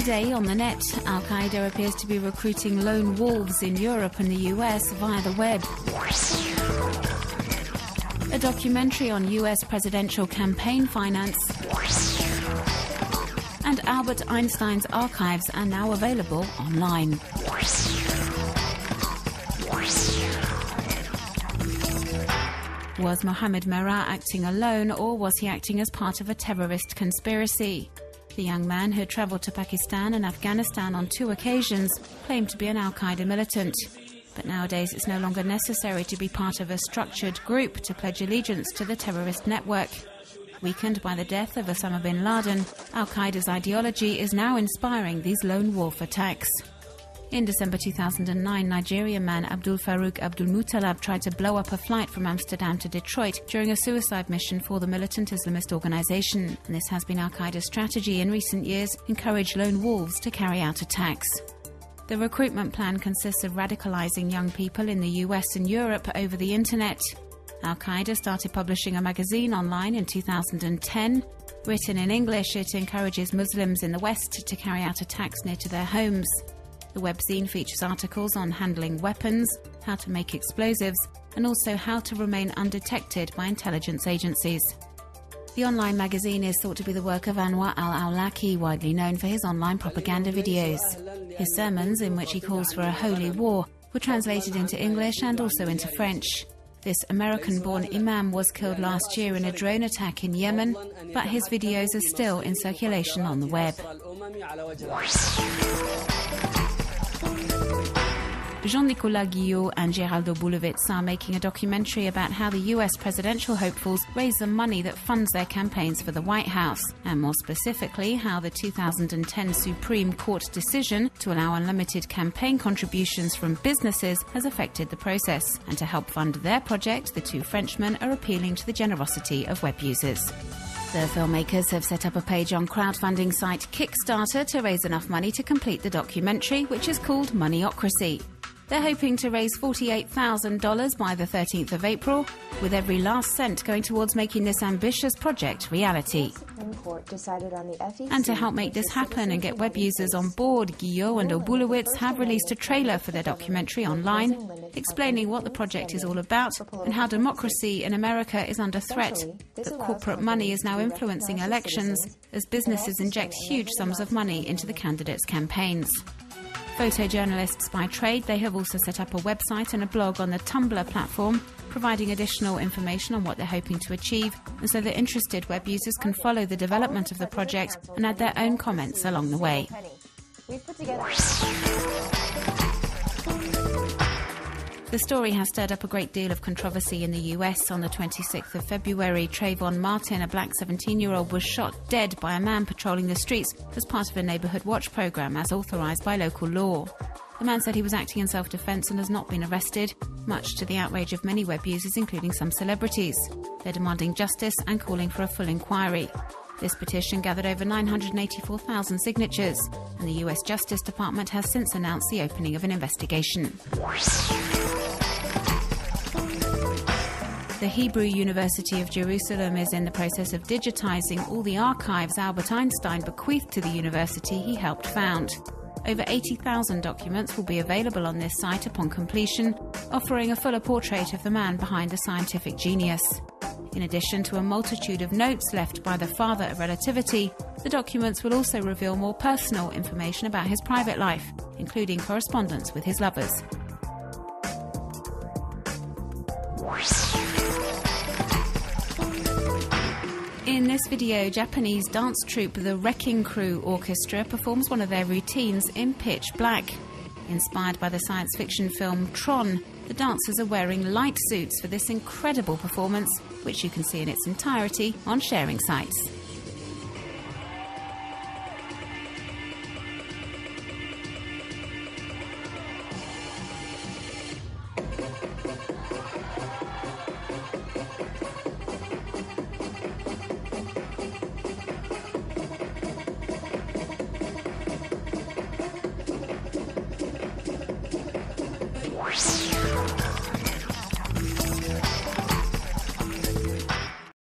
Today on the net, Al-Qaeda appears to be recruiting lone wolves in Europe and the US via the web. A documentary on US presidential campaign finance. And Albert Einstein's archives are now available online. Was Mohammed Merah acting alone, or was he acting as part of a terrorist conspiracy? The young man, who had travelled to Pakistan and Afghanistan on 2 occasions, claimed to be an Al-Qaeda militant. But nowadays it's no longer necessary to be part of a structured group to pledge allegiance to the terrorist network. Weakened by the death of Osama bin Laden, Al-Qaeda's ideology is now inspiring these lone wolf attacks. In December 2009, Nigerian man Abdul Farouk Abdul Muttalab tried to blow up a flight from Amsterdam to Detroit during a suicide mission for the militant Islamist organization. And this has been Al-Qaeda's strategy in recent years: encourage lone wolves to carry out attacks. The recruitment plan consists of radicalizing young people in the US and Europe over the internet. Al-Qaeda started publishing a magazine online in 2010. Written in English, it encourages Muslims in the West to carry out attacks near to their homes. The webzine features articles on handling weapons, how to make explosives, and also how to remain undetected by intelligence agencies. The online magazine is thought to be the work of Anwar al-Awlaki, widely known for his online propaganda videos. His sermons, in which he calls for a holy war, were translated into English and also into French. This American-born imam was killed last year in a drone attack in Yemen, but his videos are still in circulation on the web. Jean-Nicolas Guillot and Geraldo Boulevitz are making a documentary about how the US presidential hopefuls raise the money that funds their campaigns for the White House, and more specifically how the 2010 Supreme Court decision to allow unlimited campaign contributions from businesses has affected the process. And to help fund their project, the 2 Frenchmen are appealing to the generosity of web users. The filmmakers have set up a page on crowdfunding site Kickstarter to raise enough money to complete the documentary, which is called Moneyocracy. They're hoping to raise $48,000 by the 13th of April, with every last cent going towards making this ambitious project reality. And to help make this happen and get web users on board, Guillot and Obulewitz have released a trailer for their documentary online, explaining what the project is all about and how democracy in America is under threat, that corporate money is now influencing elections as businesses inject huge sums of money into the candidates' campaigns. Photojournalists by trade, they have also set up a website and a blog on the Tumblr platform, providing additional information on what they're hoping to achieve, and so that interested web users can follow the development of the project and add their own comments along the way. The story has stirred up a great deal of controversy in the US. On the 26th of February, Trayvon Martin, a black 17-year-old, was shot dead by a man patrolling the streets as part of a neighborhood watch program as authorized by local law. The man said he was acting in self-defense and has not been arrested, much to the outrage of many web users, including some celebrities. They're demanding justice and calling for a full inquiry. This petition gathered over 984,000 signatures, and the US Justice Department has since announced the opening of an investigation. The Hebrew University of Jerusalem is in the process of digitizing all the archives Albert Einstein bequeathed to the university he helped found. Over 80,000 documents will be available on this site upon completion, offering a fuller portrait of the man behind the scientific genius. In addition to a multitude of notes left by the father of relativity, the documents will also reveal more personal information about his private life, including correspondence with his lovers. In this video, Japanese dance troupe the Wrecking Crew Orchestra performs one of their routines in pitch black. Inspired by the science fiction film Tron, the dancers are wearing light suits for this incredible performance, which you can see in its entirety on sharing sites.